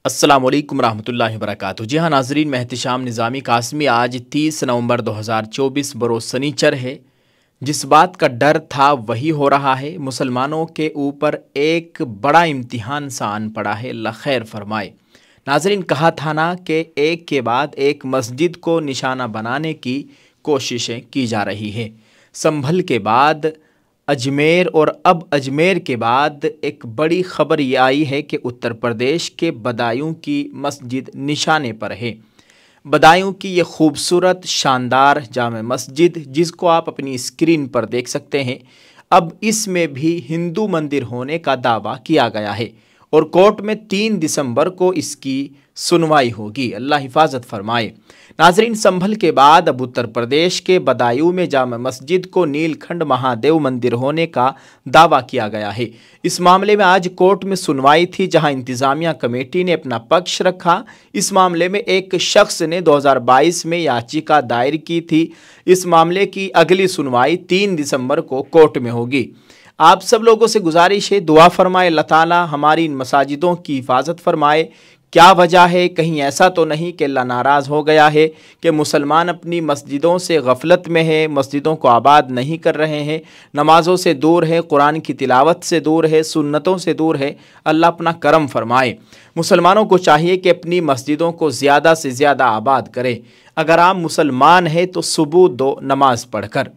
अस्सलाम वालेकुम रहमतुल्लाहि व बरकातुहू। जी हाँ नाजरीन, मैं एहतिशाम निज़ामी कासमी। आज 30 नवंबर 2024 बरोज़ शनिचर है। जिस बात का डर था वही हो रहा है। मुसलमानों के ऊपर एक बड़ा इम्तिहान सा आन पड़ा है, अल्लाह खैर फरमाए। नाजरीन, कहा था ना कि एक के बाद एक मस्जिद को निशाना बनाने की कोशिशें की जा रही है। संभल के बाद अजमेर और अब अजमेर के बाद एक बड़ी खबर ये आई है कि उत्तर प्रदेश के बदायूं की मस्जिद निशाने पर है। बदायूं की ये खूबसूरत शानदार जामे मस्जिद, जिसको आप अपनी स्क्रीन पर देख सकते हैं, अब इसमें भी हिंदू मंदिर होने का दावा किया गया है और कोर्ट में 3 दिसंबर को इसकी सुनवाई होगी। अल्लाह हिफाजत फरमाए। नाजरीन, संभल के बाद अब उत्तर प्रदेश के बदायूं में जामा मस्जिद को नीलखंड महादेव मंदिर होने का दावा किया गया है। इस मामले में आज कोर्ट में सुनवाई थी, जहां इंतजामिया कमेटी ने अपना पक्ष रखा। इस मामले में एक शख्स ने 2022 में याचिका दायर की थी। इस मामले की अगली सुनवाई 3 दिसंबर को कोर्ट में होगी। आप सब लोगों से गुजारिश है, दुआ फरमाए, अल्लाह ताला हमारी इन मसाजिदों की हिफाजत फरमाए। क्या वजह है? कहीं ऐसा तो नहीं कि अल्लाह नाराज़ हो गया है कि मुसलमान अपनी मस्जिदों से गफलत में है, मस्जिदों को आबाद नहीं कर रहे हैं, नमाज़ों से दूर है, कुरान की तिलावत से दूर है, सुन्नतों से दूर है। अल्लाह अपना करम फरमाए। मुसलमानों को चाहिए कि अपनी मस्जिदों को ज़्यादा से ज़्यादा आबाद करें। अगर आप मुसलमान हैं तो सुबह दो नमाज पढ़कर।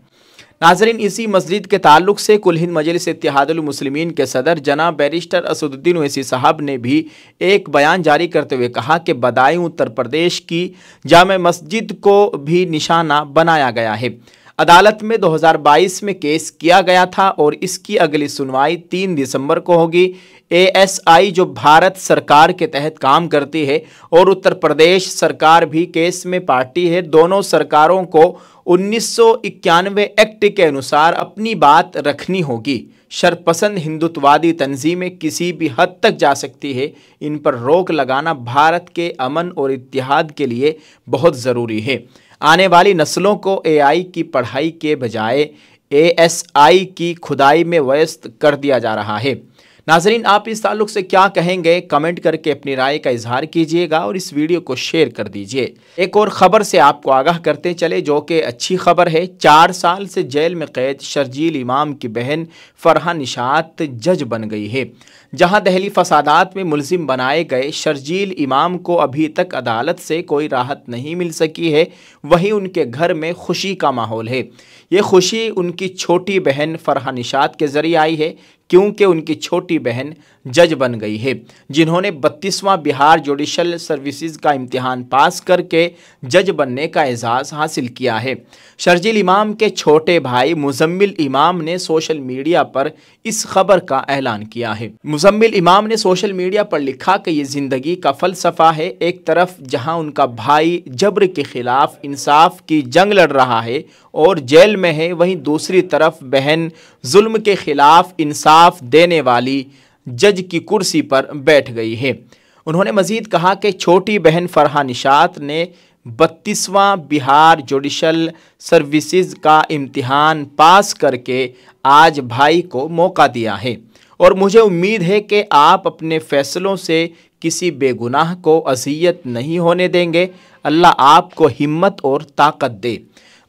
नाजरीन, इसी मस्जिद के ताल्लुक से कुल हिंद मजलिस इत्तेहादुल मुस्लिमीन के सदर जनाब बैरिस्टर असदुद्दीन ओवैसी साहब ने भी एक बयान जारी करते हुए कहा कि बदायूं उत्तर प्रदेश की जामे मस्जिद को भी निशाना बनाया गया है। अदालत में 2022 में केस किया गया था और इसकी अगली सुनवाई 3 दिसंबर को होगी। ASI जो भारत सरकार के तहत काम करती है और उत्तर प्रदेश सरकार भी केस में पार्टी है, दोनों सरकारों को 1991 एक्ट के अनुसार अपनी बात रखनी होगी। शरपसंद हिंदुत्ववादी तंजीमें किसी भी हद तक जा सकती है, इन पर रोक लगाना भारत के अमन और इत्तेहाद के लिए बहुत ज़रूरी है। आने वाली नस्लों को AI की पढ़ाई के बजाय ASI की खुदाई में व्यस्त कर दिया जा रहा है। नाजरीन, आप इस ताल्लुक से क्या कहेंगे? कमेंट करके अपनी राय का इजहार कीजिएगा और इस वीडियो को शेयर कर दीजिए। एक और ख़बर से आपको आगाह करते चले, जो कि अच्छी खबर है। 4 साल से जेल में कैद शर्जील इमाम की बहन फरहा निशात जज बन गई है। जहां दहली फसादात में मुलजिम बनाए गए शर्जील इमाम को अभी तक अदालत से कोई राहत नहीं मिल सकी है, वहीं उनके घर में खुशी का माहौल है। ये खुशी उनकी छोटी बहन फरहा निशात के ज़रिए आई है, क्योंकि उनकी छोटी बहन जज बन गई है, जिन्होंने 32वां बिहार जुडिशल सर्विसेज का इम्तिहान पास करके जज बनने का एजाज़ हासिल किया है। शर्जील इमाम के छोटे भाई मुजम्मिल इमाम ने सोशल मीडिया पर इस खबर का ऐलान किया है। मुजम्मिल इमाम ने सोशल मीडिया पर लिखा कि ये ज़िंदगी का फ़लसफ़ा है। एक तरफ जहां उनका भाई जबर के ख़िलाफ़ इंसाफ की जंग लड़ रहा है और जेल में है, वहीं दूसरी तरफ बहन जुल्म के ख़िलाफ़ इंसाफ देने वाली जज की कुर्सी पर बैठ गई है। उन्होंने मज़ीद कहा कि छोटी बहन फरहा निशात ने 32वां बिहार जुडिशल सर्विसेज का इम्तिहान पास करके आज भाई को मौका दिया है और मुझे उम्मीद है कि आप अपने फ़ैसलों से किसी बेगुनाह को अज़ियत नहीं होने देंगे। अल्लाह आपको हिम्मत और ताकत दे।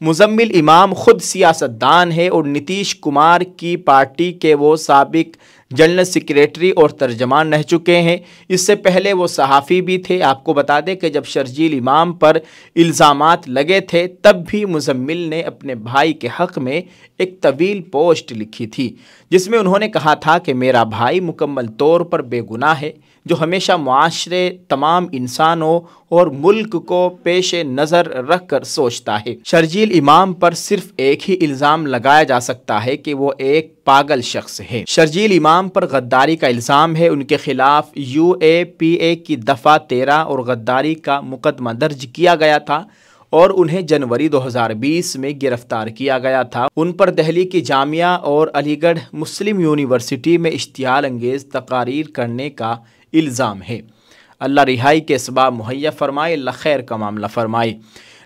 मुजम्मिल इमाम खुद सियासतदान है और नीतीश कुमार की पार्टी के वो साबिक जनरल सेक्रेटरी और तर्जमान रह चुके हैं। इससे पहले वो सहाफ़ी भी थे। आपको बता दें कि जब शर्जील इमाम पर इल्ज़ामात लगे थे, तब भी मुजम्मिल ने अपने भाई के हक़ में एक तवील पोस्ट लिखी थी, जिसमें उन्होंने कहा था कि मेरा भाई मुकम्मल तौर पर बेगुनाह है, जो हमेशा मुआशरे तमाम इंसानों और मुल्क को पेश नज़र रख कर सोचता है। शर्जील इमाम पर सिर्फ एक ही इल्ज़ाम लगाया जा सकता है कि वो एक पागल शख्स है। शर्जील इमाम पर गद्दारी का इल्ज़ाम है। उनके खिलाफ UAPA की दफ़ा 13 और गद्दारी का मुकदमा दर्ज किया गया था और उन्हें जनवरी 2020 में गिरफ्तार किया गया था। उन पर दिल्ली की जामिया और अलीगढ़ मुस्लिम यूनिवर्सिटी में इश्तियाल अंगेज़ तकारीर करने का इल्ज़ाम है। अल्लाह रिहाई के असबाब मुहैया फरमाए, अल्लाह खैर का मामला फरमाए।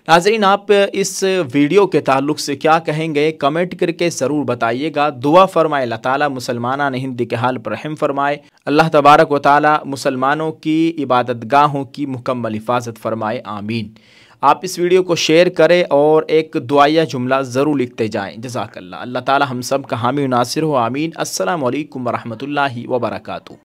नाज़रीन, आप इस वीडियो के ताल्लुक से क्या कहेंगे कमेंट करके ज़रूर बताइएगा। दुआ फरमाए अल्लाह ताला मुसलमाना हिंद के हाल पर रहम फरमाए। अल्लाह तबारक व ताला मुसलमानों की इबादत गाहों की मुकम्मल हिफाजत फरमाए, आमीन। आप इस वीडियो को शेयर करें और एक दुआया जुमला ज़रूर लिखते जाएँ। जज़ाकल्लाह। अल्लाह ताला हम सब का हामी नासिर हो, आमीन। अस्सलामु अलैकुम व रहमतुल्लाहि व बरकातुहू।